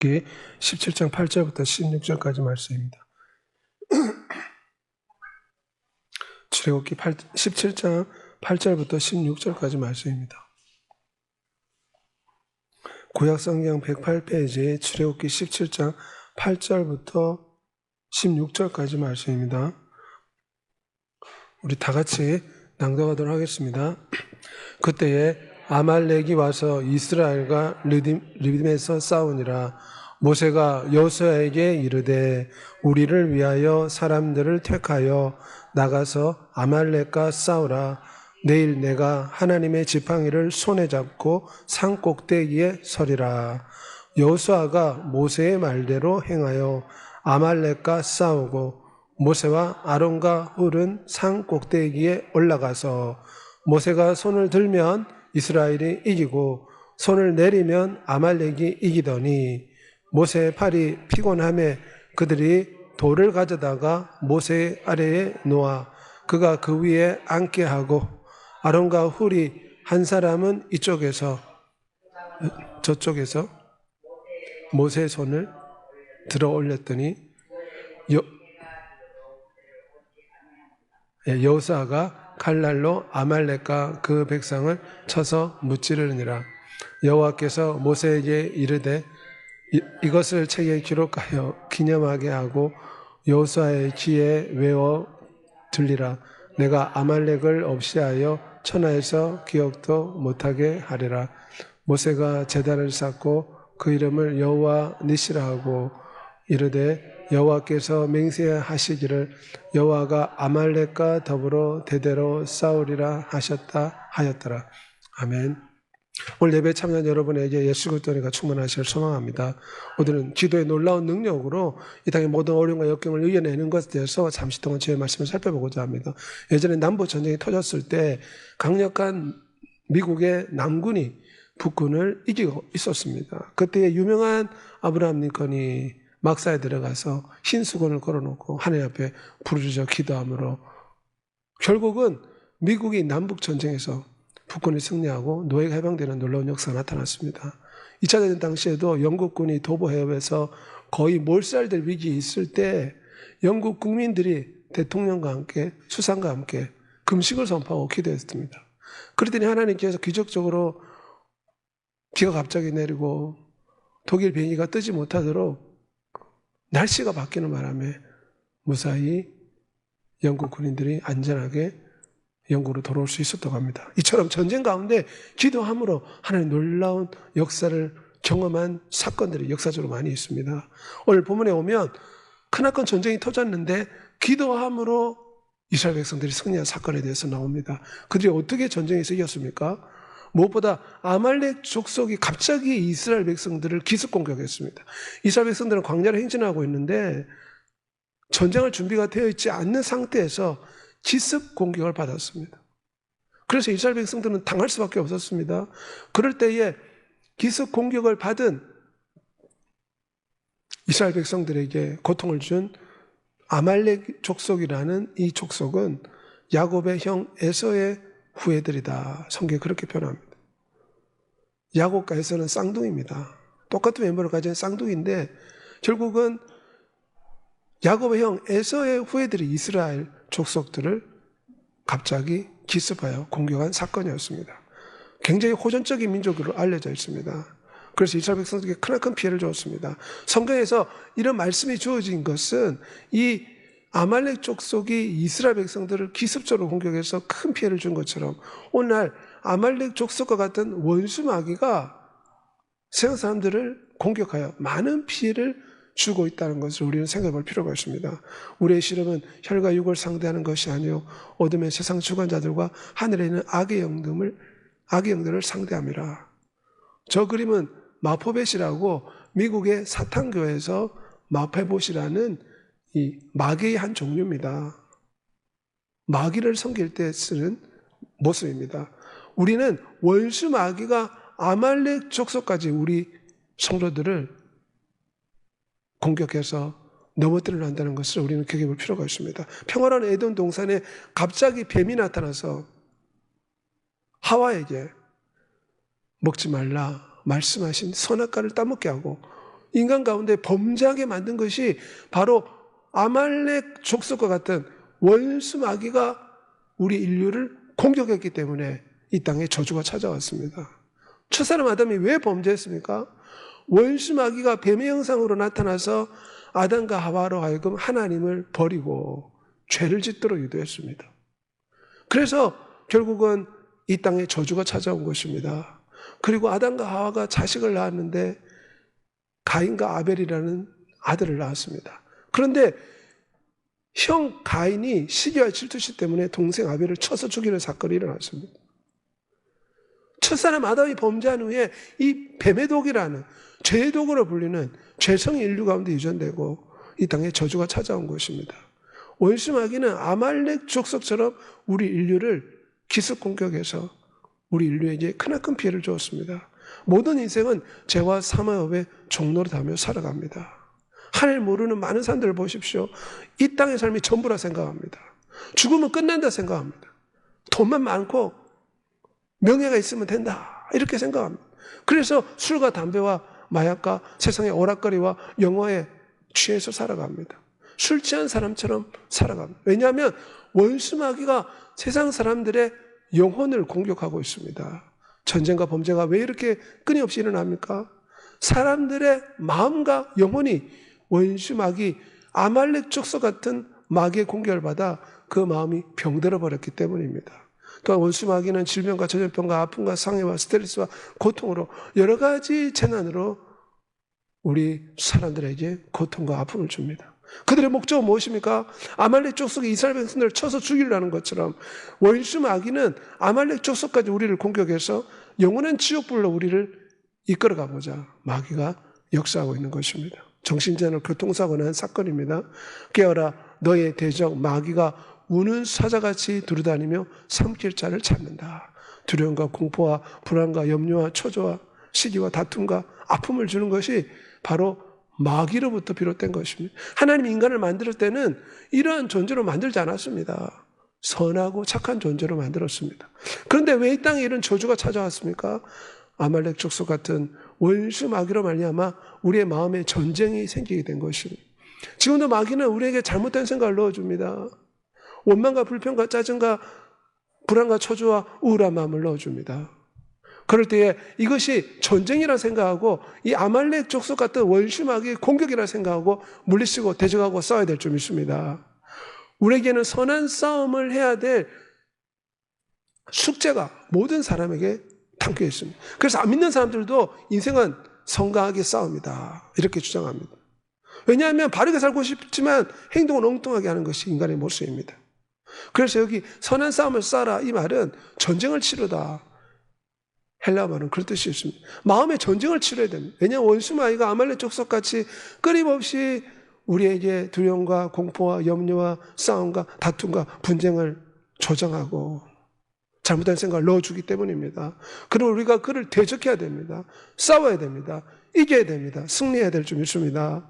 출애굽기 17장 8절부터 16절까지 말씀입니다. 출애굽기 17장 8절부터 16절까지 말씀입니다. 구약성경 108페이지에 출애굽기 17장 8절부터 16절까지 말씀입니다. 우리 다 같이 낭독하도록 하겠습니다. 그때에 아말렉이 와서 이스라엘과 르딤에서 싸우니라. 모세가 여호수아에게 이르되 우리를 위하여 사람들을 택하여 나가서 아말렉과 싸우라. 내일 내가 하나님의 지팡이를 손에 잡고 산 꼭대기에 서리라. 여호수아가 모세의 말대로 행하여 아말렉과 싸우고 모세와 아론과 훌은 산 꼭대기에 올라가서 모세가 손을 들면 이스라엘이 이기고 손을 내리면 아말렉이 이기더니 모세의 팔이 피곤함에 그들이 돌을 가져다가 모세 아래에 놓아 그가 그 위에 앉게 하고 아론과 훌이 한 사람은 이쪽에서 저쪽에서 모세의 손을 들어 올렸더니 여호수아가 칼날로 아말렉과 그 백성을 쳐서 무찌르니라. 여호와께서 모세에게 이르되 이것을 책에 기록하여 기념하게 하고 여호수아의 귀에 외워 들리라. 내가 아말렉을 없이하여 천하에서 기억도 못하게 하리라. 모세가 제단을 쌓고 그 이름을 여호와 니시라 하고 이르되 여호와께서 맹세하시기를 여호와가 아말렉과 더불어 대대로 싸우리라 하였더라. 아멘. 오늘 예배 참여한 여러분에게 예수 그리스도의 은혜가 충만하시길 소망합니다. 오늘은 기도의 놀라운 능력으로 이 땅의 모든 어려움과 역경을 이겨내는 것에 대해서 잠시 동안 주의 말씀을 살펴보고자 합니다. 예전에 남북 전쟁이 터졌을 때 강력한 미국의 남군이 북군을 이기고 있었습니다. 그때 유명한 아브라함 링컨이 막사에 들어가서 흰 수건을 걸어놓고 하나님 앞에 부르짖어 기도함으로 결국은 미국이 남북 전쟁에서 북군이 승리하고 노예가 해방되는 놀라운 역사가 나타났습니다. 2차 대전 당시에도 영국군이 도보 해협에서 거의 몰살될 위기에 있을 때 영국 국민들이 대통령과 함께 수상과 함께 금식을 선포하고 기도했습니다. 그랬더니 하나님께서 기적적으로 비가 갑자기 내리고 독일 비행기가 뜨지 못하도록 날씨가 바뀌는 바람에 무사히 영국 군인들이 안전하게 영국으로 돌아올 수 있었다고 합니다. 이처럼 전쟁 가운데 기도함으로 하나님 놀라운 역사를 경험한 사건들이 역사적으로 많이 있습니다. 오늘 본문에 오면 크나큰 전쟁이 터졌는데 기도함으로 이스라엘 백성들이 승리한 사건에 대해서 나옵니다. 그들이 어떻게 전쟁에서 이겼습니까? 무엇보다 아말렉 족속이 갑자기 이스라엘 백성들을 기습 공격했습니다. 이스라엘 백성들은 광야를 행진하고 있는데 전쟁할 준비가 되어 있지 않는 상태에서 기습 공격을 받았습니다. 그래서 이스라엘 백성들은 당할 수밖에 없었습니다. 그럴 때에 기습 공격을 받은 이스라엘 백성들에게 고통을 준 아말렉 족속이라는 이 족속은 야곱의 형 에서의 후예들이다. 성경이 그렇게 표현합니다. 야곱과 에서는 쌍둥이입니다. 똑같은 외모를 가진 쌍둥이인데 결국은 야곱의 형 에서의 후예들이 이스라엘 족속들을 갑자기 기습하여 공격한 사건이었습니다. 굉장히 호전적인 민족으로 알려져 있습니다. 그래서 이스라엘 백성들에게 크나큰 피해를 주었습니다. 성경에서 이런 말씀이 주어진 것은 이 아말렉 족속이 이스라엘 백성들을 기습적으로 공격해서 큰 피해를 준 것처럼 오늘날 아말렉 족속과 같은 원수 마귀가 세상 사람들을 공격하여 많은 피해를 주고 있다는 것을 우리는 생각해 볼 필요가 있습니다. 우리의 시름은 혈과 육을 상대하는 것이 아니요 어둠의 세상 주관자들과 하늘에 있는 악의 영들을 상대함이라. 저 그림은 마포벳이라고 미국의 사탄교회에서 마페봇이라는 이 마귀의 한 종류입니다. 마귀를 섬길 때 쓰는 모습입니다. 우리는 원수 마귀가 아말렉 족속까지 우리 성도들을 공격해서 넘어뜨리려 한다는 것을 우리는 기억해 볼 필요가 있습니다. 평화로운 에덴 동산에 갑자기 뱀이 나타나서 하와에게 먹지 말라 말씀하신 선악과를 따먹게 하고 인간 가운데 범죄하게 만든 것이 바로 아말렉 족속과 같은 원수 마귀가 우리 인류를 공격했기 때문에 이 땅에 저주가 찾아왔습니다. 첫사람 아담이 왜 범죄했습니까? 원수 마귀가 뱀의 형상으로 나타나서 아담과 하와로 하여금 하나님을 버리고 죄를 짓도록 유도했습니다. 그래서 결국은 이 땅에 저주가 찾아온 것입니다. 그리고 아담과 하와가 자식을 낳았는데 가인과 아벨이라는 아들을 낳았습니다. 그런데 형 가인이 시기와 질투심 때문에 동생 아벨을 쳐서 죽이는 사건이 일어났습니다. 첫사람 아담이 범죄한 후에 이 뱀의 독이라는 죄의 독으로 불리는 죄성이 인류 가운데 유전되고 이 땅에 저주가 찾아온 것입니다. 원수 마귀는 아말렉 족속처럼 우리 인류를 기습 공격해서 우리 인류에게 크나큰 피해를 주었습니다. 모든 인생은 죄와 사마업의 종로로 다며 살아갑니다. 하늘 모르는 많은 사람들을 보십시오. 이 땅의 삶이 전부라 생각합니다. 죽으면 끝난다 생각합니다. 돈만 많고 명예가 있으면 된다 이렇게 생각합니다. 그래서 술과 담배와 마약과 세상의 오락거리와 영화에 취해서 살아갑니다. 술 취한 사람처럼 살아갑니다. 왜냐하면 원수 마귀가 세상 사람들의 영혼을 공격하고 있습니다. 전쟁과 범죄가 왜 이렇게 끊임없이 일어납니까? 사람들의 마음과 영혼이 원수 마귀 아말렉 족속 같은 마귀의 공격을 받아 그 마음이 병들어 버렸기 때문입니다. 또한 원수 마귀는 질병과 전염병과 아픔과 상해와 스트레스와 고통으로 여러 가지 재난으로 우리 사람들에게 고통과 아픔을 줍니다. 그들의 목적은 무엇입니까? 아말렉 족속이 이스라엘 백성들을 쳐서 죽이려는 것처럼 원수 마귀는 아말렉 족속까지 우리를 공격해서 영원한 지옥불로 우리를 이끌어가보자 마귀가 역사하고 있는 것입니다. 정신전을 교통사고 난 사건입니다. 깨어라 너의 대적 마귀가 우는 사자같이 두루다니며 삼킬 자를 찾는다. 두려움과 공포와 불안과 염려와 초조와 시기와 다툼과 아픔을 주는 것이 바로 마귀로부터 비롯된 것입니다. 하나님 인간을 만들 때는 이러한 존재로 만들지 않았습니다. 선하고 착한 존재로 만들었습니다. 그런데 왜 이 땅에 이런 저주가 찾아왔습니까? 아말렉 족속 같은 원수 마귀로 말미암아 우리의 마음에 전쟁이 생기게 된 것입니다. 지금도 마귀는 우리에게 잘못된 생각을 넣어줍니다. 원망과 불평과 짜증과 불안과 초조와 우울한 마음을 넣어줍니다. 그럴 때에 이것이 전쟁이라 생각하고 이 아말렉 족속 같은 원수 마귀의 공격이라 생각하고 물리치고 대적하고 싸워야 될 줄 믿습니다. 우리에게는 선한 싸움을 해야 될 숙제가 모든 사람에게 담겨 있습니다. 그래서 안 믿는 사람들도 인생은 성강하게 싸웁니다. 이렇게 주장합니다. 왜냐하면 바르게 살고 싶지만 행동을 엉뚱하게 하는 것이 인간의 모습입니다. 그래서 여기 선한 싸움을 싸라 이 말은 전쟁을 치르다. 헬라어 말은 그런 뜻이 있습니다. 마음의 전쟁을 치러야 됩니다. 왜냐하면 원수 마귀가 아말렉 족속같이 끊임없이 우리에게 두려움과 공포와 염려와 싸움과 다툼과 분쟁을 조장하고 잘못된 생각을 넣어주기 때문입니다. 그리고 우리가 그를 대적해야 됩니다. 싸워야 됩니다. 이겨야 됩니다. 승리해야 될 줄 믿습니다.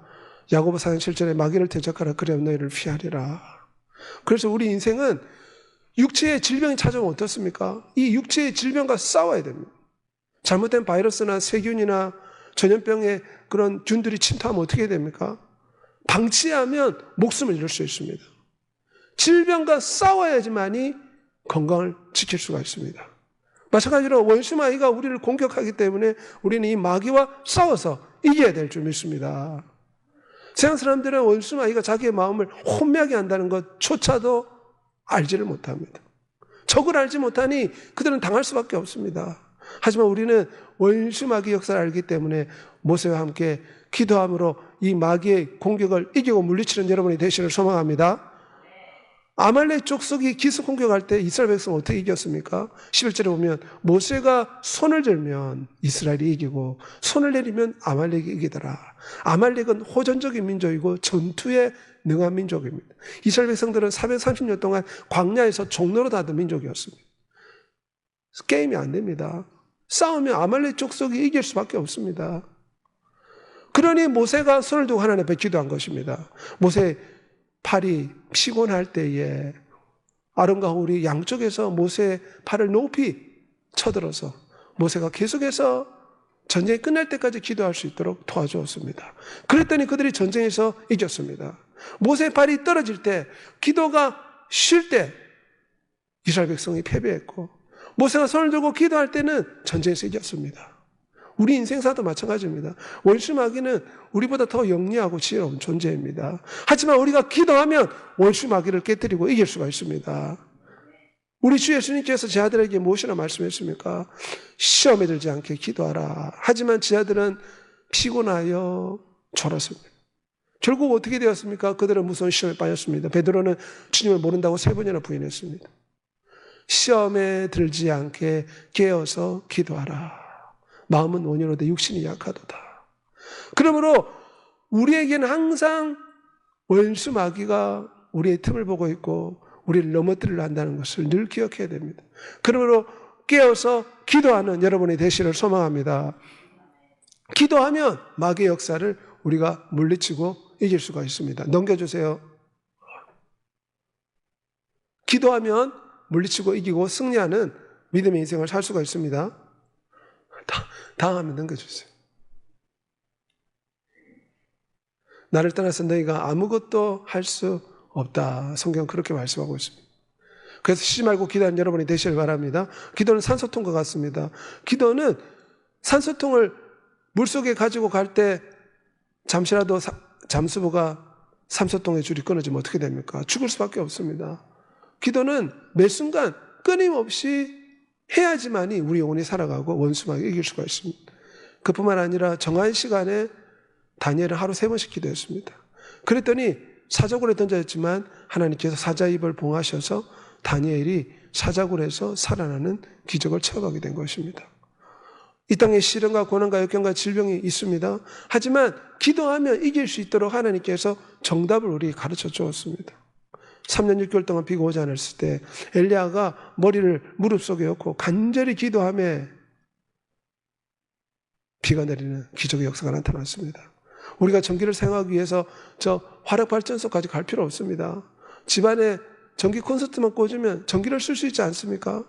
야고보 4장 7절에 마귀를 대적하라 그리하여 너희를 피하리라. 그래서 우리 인생은 육체의 질병이 찾아오면 어떻습니까? 이 육체의 질병과 싸워야 됩니다. 잘못된 바이러스나 세균이나 전염병의 그런 균들이 침투하면 어떻게 됩니까? 방치하면 목숨을 잃을 수 있습니다. 질병과 싸워야지만이 건강을 지킬 수가 있습니다. 마찬가지로 원수 마귀가 우리를 공격하기 때문에 우리는 이 마귀와 싸워서 이겨야 될 줄 믿습니다. 세상 사람들은 원수 마귀가 자기의 마음을 혼미하게 한다는 것조차도 알지를 못합니다. 적을 알지 못하니 그들은 당할 수밖에 없습니다. 하지만 우리는 원수 마귀 역사를 알기 때문에 모세와 함께 기도함으로 이 마귀의 공격을 이기고 물리치는 여러분이 되시기를 소망합니다. 아말렉 족속이 기습 공격할 때 이스라엘 백성은 어떻게 이겼습니까? 11절에 보면 모세가 손을 들면 이스라엘이 이기고 손을 내리면 아말렉이 이기더라. 아말렉은 호전적인 민족이고 전투에 능한 민족입니다. 이스라엘 백성들은 430년 동안 광야에서 종로로 다던 민족이었습니다. 게임이 안 됩니다. 싸우면 아말렉 족속이 이길 수밖에 없습니다. 그러니 모세가 손을 두고 하나님 앞에 기도한 것입니다. 모세 팔이 피곤할 때에 아론과 홀이 양쪽에서 모세의 팔을 높이 쳐들어서 모세가 계속해서 전쟁이 끝날 때까지 기도할 수 있도록 도와주었습니다. 그랬더니 그들이 전쟁에서 이겼습니다. 모세의 발이 떨어질 때, 기도가 쉴 때 이스라엘 백성이 패배했고, 모세가 손을 들고 기도할 때는 전쟁에서 이겼습니다. 우리 인생사도 마찬가지입니다. 원수 마귀는 우리보다 더 영리하고 지혜로운 존재입니다. 하지만 우리가 기도하면 원수 마귀를 깨뜨리고 이길 수가 있습니다. 우리 주 예수님께서 제 아들에게 무엇이라 말씀했습니까? 시험에 들지 않게 기도하라. 하지만 제 아들은 피곤하여 졸았습니다. 결국 어떻게 되었습니까? 그들은 무서운 시험에 빠졌습니다. 베드로는 주님을 모른다고 3번이나 부인했습니다. 시험에 들지 않게 깨어서 기도하라. 마음은 온유로되 육신이 약하도다. 그러므로 우리에게는 항상 원수 마귀가 우리의 틈을 보고 있고 우리를 넘어뜨리려 한다는 것을 늘 기억해야 됩니다. 그러므로 깨어서 기도하는 여러분이 되시를 소망합니다. 기도하면 마귀의 역사를 우리가 물리치고 이길 수가 있습니다. 넘겨주세요. 기도하면 물리치고 이기고 승리하는 믿음의 인생을 살 수가 있습니다. 다음에 넘겨주세요. 나를 떠나서 너희가 아무것도 할 수 없다. 성경은 그렇게 말씀하고 있습니다. 그래서 쉬지 말고 기도하는 여러분이 되시길 바랍니다. 기도는 산소통과 같습니다. 기도는 산소통을 물속에 가지고 갈 때 잠시라도 잠수부가 산소통의 줄이 끊어지면 어떻게 됩니까? 죽을 수밖에 없습니다. 기도는 매 순간 끊임없이 해야지만이 우리 영혼이 살아가고 원수마귀 이길 수가 있습니다. 그뿐만 아니라 정한 시간에 다니엘은 하루 3번씩 기도했습니다. 그랬더니 사자굴에 던져졌지만 하나님께서 사자 입을 봉하셔서 다니엘이 사자굴에서 살아나는 기적을 체험하게 된 것입니다. 이 땅에 시련과 고난과 역경과 질병이 있습니다. 하지만 기도하면 이길 수 있도록 하나님께서 정답을 우리에게 가르쳐 주었습니다. 3년 6개월 동안 비가 오지 않았을 때 엘리야가 머리를 무릎 속에 얹고 간절히 기도하며 비가 내리는 기적의 역사가 나타났습니다. 우리가 전기를 사용하기 위해서 저 화력발전소까지 갈 필요 없습니다. 집안에 전기 콘센트만 꽂으면 전기를 쓸 수 있지 않습니까?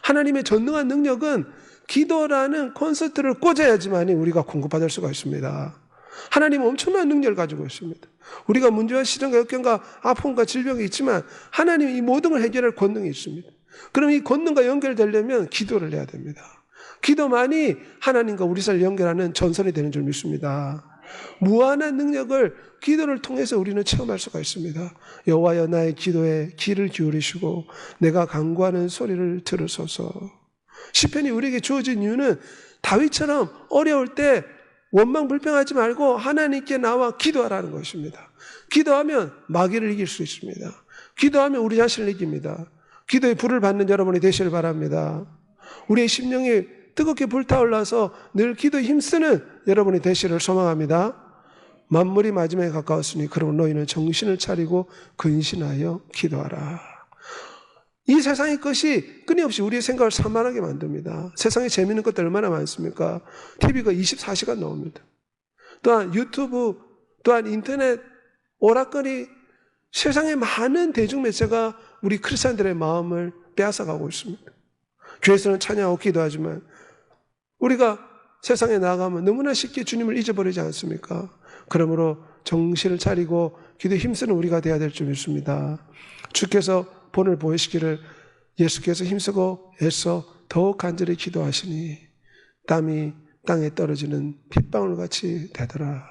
하나님의 전능한 능력은 기도라는 콘센트를 꽂아야지만이 우리가 공급받을 수가 있습니다. 하나님은 엄청난 능력을 가지고 있습니다. 우리가 문제와 시련과 역경과 아픔과 질병이 있지만 하나님은 이 모든 걸 해결할 권능이 있습니다. 그럼 이 권능과 연결되려면 기도를 해야 됩니다. 기도만이 하나님과 우리 사이를 연결하는 전선이 되는 줄 믿습니다. 무한한 능력을 기도를 통해서 우리는 체험할 수가 있습니다. 여호와여 나의 기도에 귀를 기울이시고 내가 간구하는 소리를 들으소서. 시편이 우리에게 주어진 이유는 다윗처럼 어려울 때 원망 불평하지 말고 하나님께 나와 기도하라는 것입니다. 기도하면 마귀를 이길 수 있습니다. 기도하면 우리 자신을 이깁니다. 기도의 불을 받는 여러분이 되시길 바랍니다. 우리의 심령이 뜨겁게 불타올라서 늘 기도에 힘쓰는 여러분이 되시를 소망합니다. 만물이 마지막에 가까웠으니 그러면 너희는 정신을 차리고 근신하여 기도하라. 이 세상의 것이 끊임없이 우리의 생각을 산만하게 만듭니다. 세상에 재미있는 것들 얼마나 많습니까? TV가 24시간 나옵니다. 또한 유튜브, 또한 인터넷, 오락거리, 세상의 많은 대중매체가 우리 크리스찬들의 마음을 빼앗아가고 있습니다. 교회에서는 찬양하고 기도하지만 우리가 세상에 나가면 너무나 쉽게 주님을 잊어버리지 않습니까? 그러므로 정신을 차리고 기도에 힘쓰는 우리가 되어야 될 줄 믿습니다. 주께서 본을 보이시기를 예수께서 힘쓰고 애써 더욱 간절히 기도하시니 땀이 땅에 떨어지는 핏방울같이 되더라.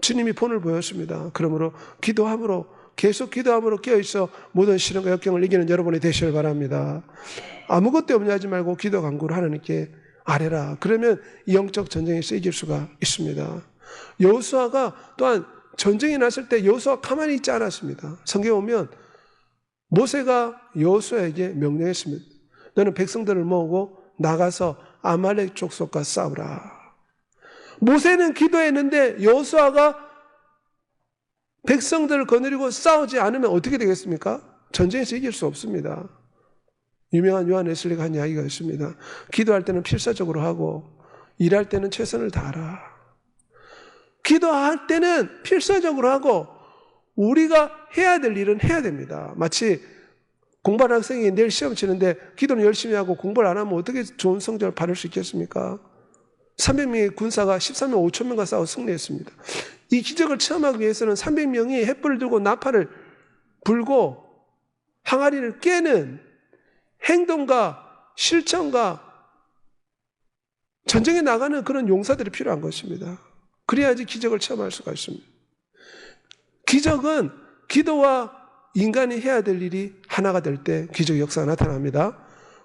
주님이 본을 보였습니다. 그러므로 기도함으로 계속 기도함으로 깨어있어 모든 시련과 역경을 이기는 여러분이 되시길 바랍니다. 아무것도 없냐 하지 말고 기도 간구를 하나님께 아뢰라. 그러면 이 영적 전쟁에서 이길 수가 있습니다. 여호수아가 또한 전쟁이 났을 때 여호수아 가만히 있지 않았습니다. 성경에 보면 모세가 여호수아에게 명령했습니다. 너는 백성들을 모으고 나가서 아말렉 족속과 싸우라. 모세는 기도했는데 여호수아가 백성들을 거느리고 싸우지 않으면 어떻게 되겠습니까? 전쟁에서 이길 수 없습니다. 유명한 요한 웨슬리가 한 이야기가 있습니다. 기도할 때는 필사적으로 하고 일할 때는 최선을 다하라. 기도할 때는 필사적으로 하고 우리가 해야 될 일은 해야 됩니다. 마치 공부하는 학생이 내일 시험 치는데 기도는 열심히 하고 공부를 안 하면 어떻게 좋은 성적을 받을 수 있겠습니까? 300명의 군사가 13만 5천 명과 싸워 승리했습니다. 이 기적을 체험하기 위해서는 300명이 횃불을 들고 나팔을 불고 항아리를 깨는 행동과 실천과 전쟁에 나가는 그런 용사들이 필요한 것입니다. 그래야지 기적을 체험할 수가 있습니다. 기적은 기도와 인간이 해야 될 일이 하나가 될 때 기적 역사가 나타납니다.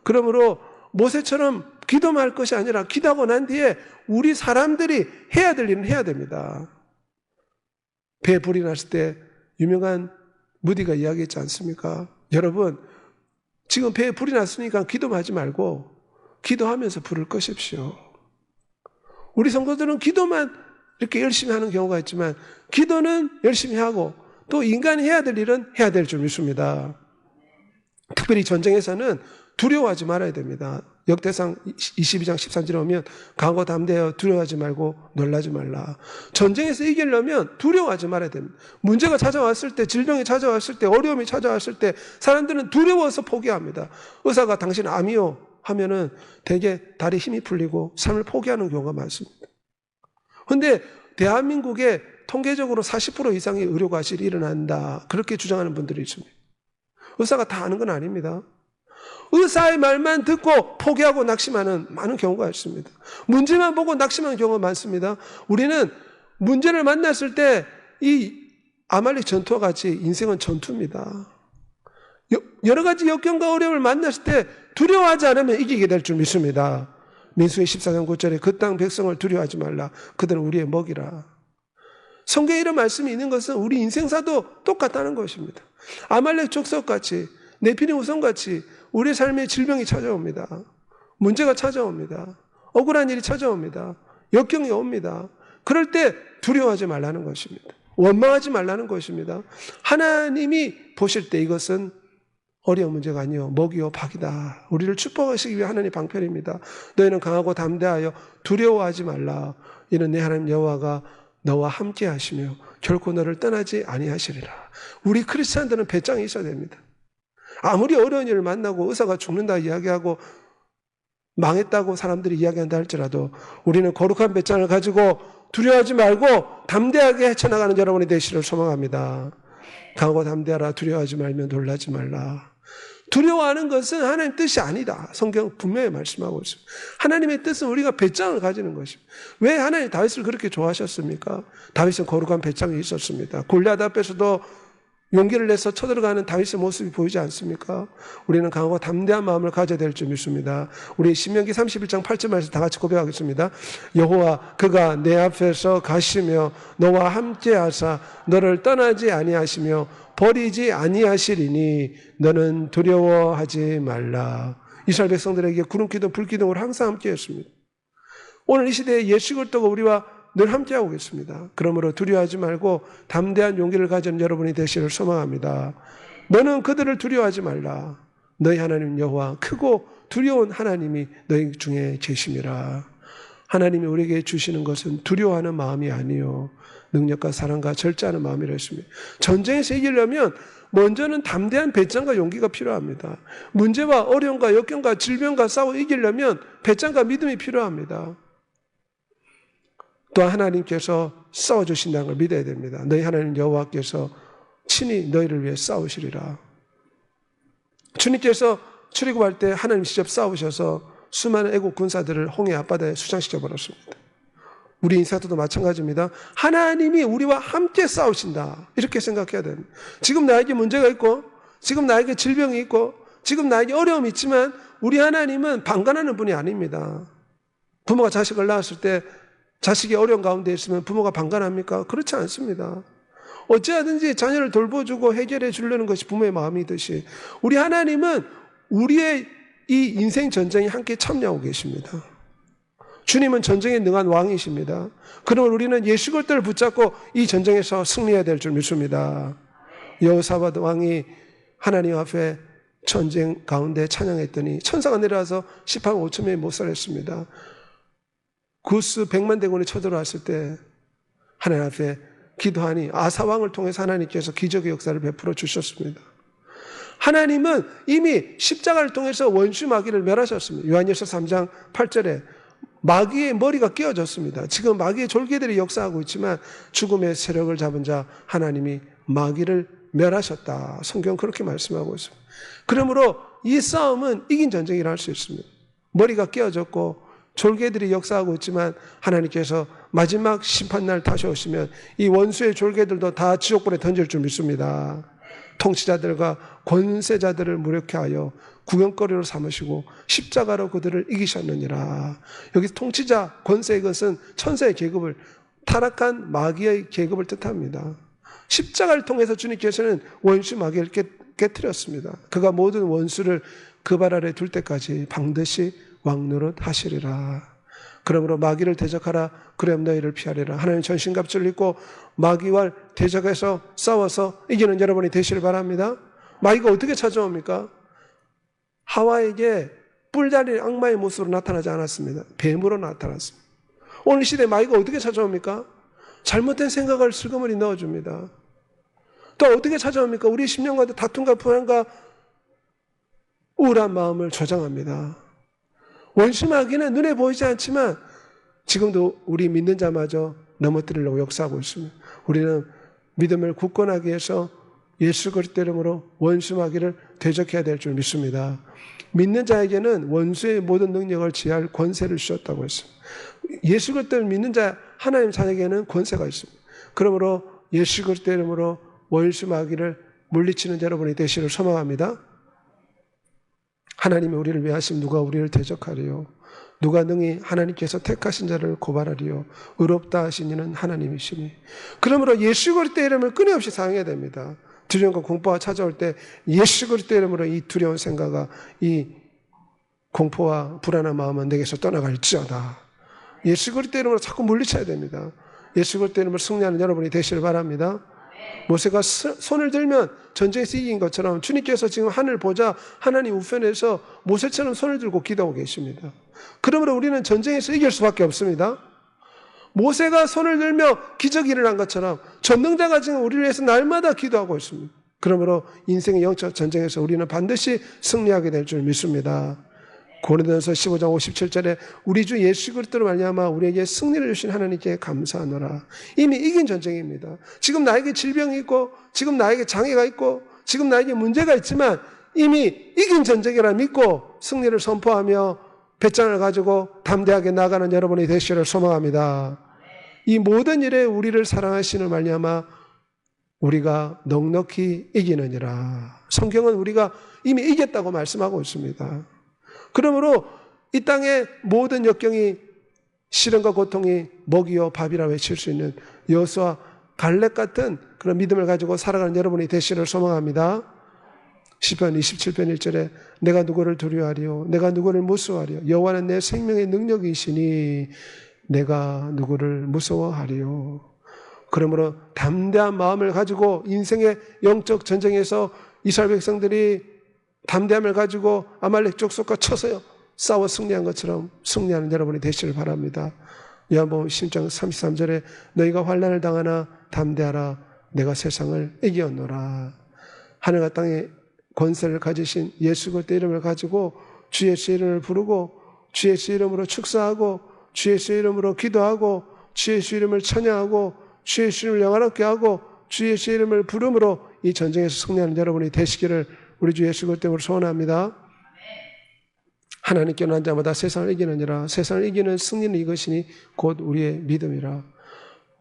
그러므로 모세처럼 기도만 할 것이 아니라 기도하고 난 뒤에 우리 사람들이 해야 될 일은 해야 됩니다. 배에 불이 났을 때 유명한 무디가 이야기했지 않습니까? 여러분, 지금 배에 불이 났으니까 기도만 하지 말고 기도하면서 불을 끄십시오. 우리 성도들은 기도만 이렇게 열심히 하는 경우가 있지만 기도는 열심히 하고 또 인간이 해야 될 일은 해야 될 줄 믿습니다. 특별히 전쟁에서는 두려워하지 말아야 됩니다. 역대상 22장 13절에 오면 강하고 담대하여 두려워하지 말고 놀라지 말라. 전쟁에서 이기려면 두려워하지 말아야 됩니다. 문제가 찾아왔을 때, 질병이 찾아왔을 때, 어려움이 찾아왔을 때 사람들은 두려워서 포기합니다. 의사가 당신 암이요 하면은 대개 다리 힘이 풀리고 삶을 포기하는 경우가 많습니다. 그런데 대한민국에 통계적으로 40% 이상의 의료과실이 일어난다. 그렇게 주장하는 분들이 있습니다. 의사가 다 아는 건 아닙니다. 의사의 말만 듣고 포기하고 낙심하는 많은 경우가 있습니다. 문제만 보고 낙심하는 경우가 많습니다. 우리는 문제를 만났을 때 이 아말렉 전투와 같이 인생은 전투입니다. 여러 가지 역경과 어려움을 만났을 때 두려워하지 않으면 이기게 될 줄 믿습니다. 민수기 14장 9절에 그 땅 백성을 두려워하지 말라. 그들은 우리의 먹이라. 성경에 이런 말씀이 있는 것은 우리 인생사도 똑같다는 것입니다. 아말렉 족속같이 네피림 후손같이 우리의 삶에 질병이 찾아옵니다. 문제가 찾아옵니다. 억울한 일이 찾아옵니다. 역경이 옵니다. 그럴 때 두려워하지 말라는 것입니다. 원망하지 말라는 것입니다. 하나님이 보실 때 이것은 어려운 문제가 아니요 먹이요 박이다. 우리를 축복하시기 위해 하나님의 방편입니다. 너희는 강하고 담대하여 두려워하지 말라. 이는 내 하나님 여호와가 너와 함께 하시며 결코 너를 떠나지 아니하시리라. 우리 크리스찬들은 배짱이 있어야 됩니다. 아무리 어려운 일을 만나고 의사가 죽는다 이야기하고 망했다고 사람들이 이야기한다 할지라도 우리는 거룩한 배짱을 가지고 두려워하지 말고 담대하게 헤쳐나가는 여러분이 되시기를 소망합니다. 강하고 담대하라. 두려워하지 말며 놀라지 말라. 두려워하는 것은 하나님의 뜻이 아니다. 성경 분명히 말씀하고 있습니다. 하나님의 뜻은 우리가 배짱을 가지는 것입니다. 왜 하나님이 다윗을 그렇게 좋아하셨습니까? 다윗은 거룩한 배짱이 있었습니다. 골리앗 앞에서도 용기를 내서 쳐들어가는 다윗의 모습이 보이지 않습니까? 우리는 강하고 담대한 마음을 가져야 될 줄 믿습니다. 우리 신명기 31장 8절에서 다 같이 고백하겠습니다. 여호와 그가 내 앞에서 가시며 너와 함께 하사 너를 떠나지 아니하시며 버리지 아니하시리니 너는 두려워하지 말라. 이스라엘 백성들에게 구름기둥 불기둥으로 항상 함께 했습니다. 오늘 이 시대에 예수 그리스도가 우리와 늘 함께하고 있습니다. 그러므로 두려워하지 말고 담대한 용기를 가진 여러분이 되시기를 소망합니다. 너는 그들을 두려워하지 말라. 너희 하나님 여호와 크고 두려운 하나님이 너희 중에 계심이라. 하나님이 우리에게 주시는 것은 두려워하는 마음이 아니요 능력과 사랑과 절제하는 마음이라 했습니다. 전쟁에서 이기려면 먼저는 담대한 배짱과 용기가 필요합니다. 문제와 어려움과 역경과 질병과 싸워 이기려면 배짱과 믿음이 필요합니다. 또 하나님께서 싸워주신다는 걸 믿어야 됩니다. 너희 하나님 여호와께서 친히 너희를 위해 싸우시리라. 주님께서 출애굽할 때 하나님 직접 싸우셔서 수많은 애국 군사들을 홍해 앞바다에 수장시켜 버렸습니다. 우리 인생도 마찬가지입니다. 하나님이 우리와 함께 싸우신다. 이렇게 생각해야 됩니다. 지금 나에게 문제가 있고 지금 나에게 질병이 있고 지금 나에게 어려움이 있지만 우리 하나님은 방관하는 분이 아닙니다. 부모가 자식을 낳았을 때 자식이 어려운 가운데 있으면 부모가 방관합니까? 그렇지 않습니다. 어찌하든지 자녀를 돌보주고 해결해 주려는 것이 부모의 마음이듯이 우리 하나님은 우리의 이 인생 전쟁에 함께 참여하고 계십니다. 주님은 전쟁에 능한 왕이십니다. 그러면 우리는 예수 그리스도를 붙잡고 이 전쟁에서 승리해야 될 줄 믿습니다. 여호사밧 왕이 하나님 앞에 전쟁 가운데 찬양했더니 천사가 내려와서 10만 5천 명이 못살했습니다. 구스 100만 대군이 쳐들어왔을 때 하나님 앞에 기도하니 아사왕을 통해서 하나님께서 기적의 역사를 베풀어 주셨습니다. 하나님은 이미 십자가를 통해서 원수 마귀를 멸하셨습니다. 요한일서 3장 8절에 마귀의 머리가 깨어졌습니다. 지금 마귀의 졸개들이 역사하고 있지만 죽음의 세력을 잡은 자 하나님이 마귀를 멸하셨다. 성경 그렇게 말씀하고 있습니다. 그러므로 이 싸움은 이긴 전쟁이라 할 수 있습니다. 머리가 깨어졌고 졸개들이 역사하고 있지만 하나님께서 마지막 심판날 다시 오시면 이 원수의 졸개들도 다 지옥불에 던질 줄 믿습니다. 통치자들과 권세자들을 무력케 하여 구경거리로 삼으시고 십자가로 그들을 이기셨느니라. 여기 통치자, 권세의 것은 천사의 계급을, 타락한 마귀의 계급을 뜻합니다. 십자가를 통해서 주님께서는 원수 마귀를 깨뜨렸습니다. 그가 모든 원수를 그 발 아래 둘 때까지 반드시 왕노릇 하시리라. 그러므로 마귀를 대적하라. 그럼 너희를 피하리라. 하나님 전신갑주를 입고 마귀와 대적해서 싸워서 이기는 여러분이 되시길 바랍니다. 마귀가 어떻게 찾아옵니까? 하와에게 뿔다리 악마의 모습으로 나타나지 않았습니다. 뱀으로 나타났습니다. 오늘 시대에 마귀가 어떻게 찾아옵니까? 잘못된 생각을 슬그머니 넣어줍니다. 또 어떻게 찾아옵니까? 우리 심령과도 다툼과 불안과 우울한 마음을 조장합니다. 원수 마귀는 눈에 보이지 않지만 지금도 우리 믿는 자마저 넘어뜨리려고 역사하고 있습니다. 우리는 믿음을 굳건하게 해서 예수 그리스도 이름으로 원수 마귀를 대적해야 될 줄 믿습니다. 믿는 자에게는 원수의 모든 능력을 지할 권세를 주셨다고 했습니다. 예수 그리스도를 믿는 자 하나님 자에게는 권세가 있습니다. 그러므로 예수 그리스도 이름으로 원수 마귀를 물리치는 여러분이 되시기를 소망합니다. 하나님이 우리를 위하심 누가 우리를 대적하리요? 누가 능히 하나님께서 택하신 자를 고발하리요? 의롭다 하신 이는 하나님이시니. 그러므로 예수 그리스도 이름을 끊임없이 사용해야 됩니다. 두려움과 공포가 찾아올 때 예수 그리스도 이름으로 이 두려운 생각과 이 공포와 불안한 마음은 내게서 떠나갈지어다. 예수 그리스도 이름으로 자꾸 물리쳐야 됩니다. 예수 그리스도 이름으로 승리하는 여러분이 되시길 바랍니다. 모세가 손을 들면 전쟁에서 이긴 것처럼 주님께서 지금 하늘 보자 하나님 우편에서 모세처럼 손을 들고 기도하고 계십니다. 그러므로 우리는 전쟁에서 이길 수밖에 없습니다. 모세가 손을 들며 기적이 일어난 것처럼 전능자가 지금 우리를 위해서 날마다 기도하고 있습니다. 그러므로 인생의 영적 전쟁에서 우리는 반드시 승리하게 될 줄 믿습니다. 고린도전서 15장 57절에 우리 주 예수 그리스도로 말미암아 우리에게 승리를 주신 하나님께 감사하노라. 이미 이긴 전쟁입니다. 지금 나에게 질병이 있고 지금 나에게 장애가 있고 지금 나에게 문제가 있지만 이미 이긴 전쟁이라 믿고 승리를 선포하며 배짱을 가지고 담대하게 나가는 여러분이 되시기를 소망합니다. 이 모든 일에 우리를 사랑하시는 말미암아 우리가 넉넉히 이기느니라. 성경은 우리가 이미 이겼다고 말씀하고 있습니다. 그러므로 이 땅의 모든 역경이 시련과 고통이 먹이요 밥이라 외칠 수 있는 여호수아 갈렙 같은 그런 믿음을 가지고 살아가는 여러분이 되시기를 소망합니다. 시편 27편 1절에 내가 누구를 두려워하리요 내가 누구를 무서워하리요 여호와는 내 생명의 능력이시니 내가 누구를 무서워하리요. 그러므로 담대한 마음을 가지고 인생의 영적 전쟁에서 이스라엘 백성들이 담대함을 가지고 아말렉 족속과 쳐서 싸워 승리한 것처럼 승리하는 여러분이 되시길 바랍니다. 요한복음 10장 33절에 너희가 환난을 당하나 담대하라 내가 세상을 이겼노라. 하늘과 땅의 권세를 가지신 예수 그리스도 이름을 가지고 주 예수 이름을 부르고 주 예수 이름으로 축사하고 주 예수 이름으로 기도하고 주 예수 이름을 찬양하고 주 예수 이름을 영화롭게 하고 주 예수 이름을 부름으로 이 전쟁에서 승리하는 여러분이 되시기를 우리 주 예수 그리스도로 소원합니다. 하나님께 난 자마다 세상을 이기느니라. 세상을 이기는 승리는 이것이니 곧 우리의 믿음이라.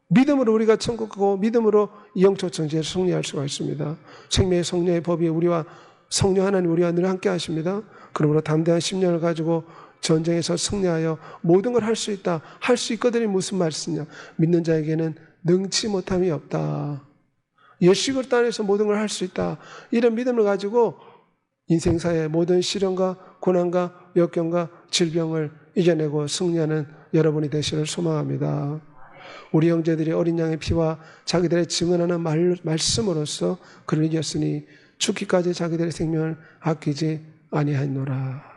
믿음으로 우리가 천국 가고 믿음으로 이 영적 전쟁에서 승리할 수가 있습니다. 생명의 성령의 법이 우리와 성령 하나님 우리와 늘 함께 하십니다. 그러므로 담대한 심령을 가지고 전쟁에서 승리하여 모든 걸 할 수 있다. 할 수 있거든이 무슨 말씀이냐. 믿는 자에게는 능치 못함이 없다. 예수 그리스도 안에서 모든 걸 할 수 있다. 이런 믿음을 가지고 인생사의 모든 시련과 고난과 역경과 질병을 이겨내고 승리하는 여러분이 되시기를 소망합니다. 우리 형제들이 어린 양의 피와 자기들의 증언하는 말씀으로써 그를 이겼으니 죽기까지 자기들의 생명을 아끼지 아니하노라.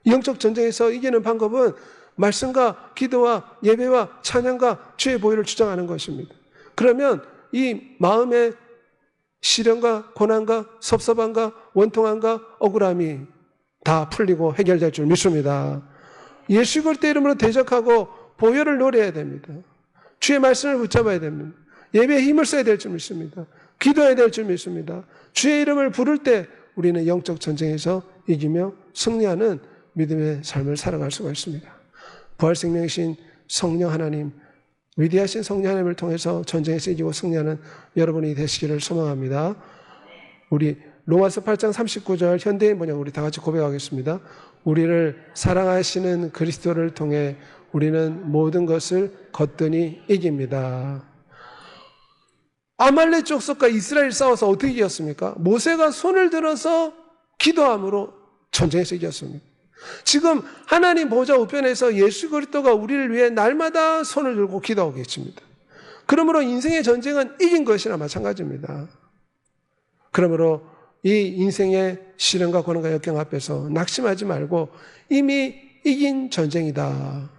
영적 전쟁에서 이기는 방법은 말씀과 기도와 예배와 찬양과 주의 보혈을 주장하는 것입니다. 그러면 이 마음의 시련과 고난과 섭섭함과 원통함과 억울함이 다 풀리고 해결될 줄 믿습니다. 예수 그리스도 이름으로 대적하고 보혈을 노려야 됩니다. 주의 말씀을 붙잡아야 됩니다. 예배에 힘을 써야 될 줄 믿습니다. 기도해야 될 줄 믿습니다. 주의 이름을 부를 때 우리는 영적 전쟁에서 이기며 승리하는 믿음의 삶을 살아갈 수가 있습니다. 부활생명이신 성령 하나님, 위대하신 성령 하나님을 통해서 전쟁에서 이기고 승리하는 여러분이 되시기를 소망합니다. 우리 로마서 8장 39절 현대인 번역 우리 다 같이 고백하겠습니다. 우리를 사랑하시는 그리스도를 통해 우리는 모든 것을 거뜬히 이깁니다. 아말렉 족속과 이스라엘 싸워서 어떻게 이겼습니까? 모세가 손을 들어서 기도함으로 전쟁에서 이겼습니다. 지금 하나님 보좌 우편에서 예수 그리스도가 우리를 위해 날마다 손을 들고 기도하고 계십니다. 그러므로 인생의 전쟁은 이긴 것이나 마찬가지입니다. 그러므로 이 인생의 시련과 고난과 역경 앞에서 낙심하지 말고 이미 이긴 전쟁이다.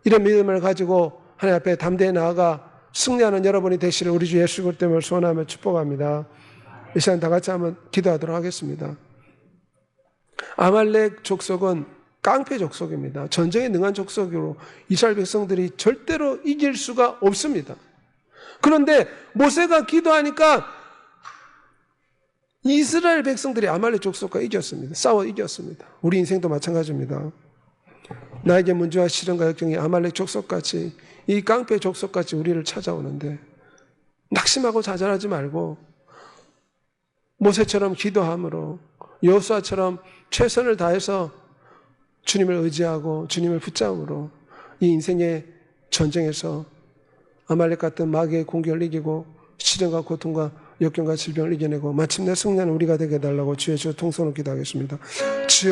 이런 믿음을 가지고 하나님 앞에 담대히 나아가 승리하는 여러분이 되시를 우리 주 예수 그리스도를 소원하며 축복합니다. 이 시간 다 같이 한번 기도하도록 하겠습니다. 아말렉 족속은 깡패 족속입니다. 전쟁에 능한 족속으로 이스라엘 백성들이 절대로 이길 수가 없습니다. 그런데 모세가 기도하니까 이스라엘 백성들이 아말렉 족속과 이겼습니다. 싸워 이겼습니다. 우리 인생도 마찬가지입니다. 나에게 문제와 시련과 역경이 아말렉 족속같이 이 깡패 족속같이 우리를 찾아오는데 낙심하고 좌절하지 말고 모세처럼 기도함으로 여호수아처럼 최선을 다해서 주님을 의지하고 주님을 붙잡음으로 이 인생의 전쟁에서 아말렉 같은 마귀의 공격을 이기고 시련과 고통과 역경과 질병을 이겨내고 마침내 승리하는 우리가 되게 해달라고 주의 주 통성으로 기도하겠습니다. 주여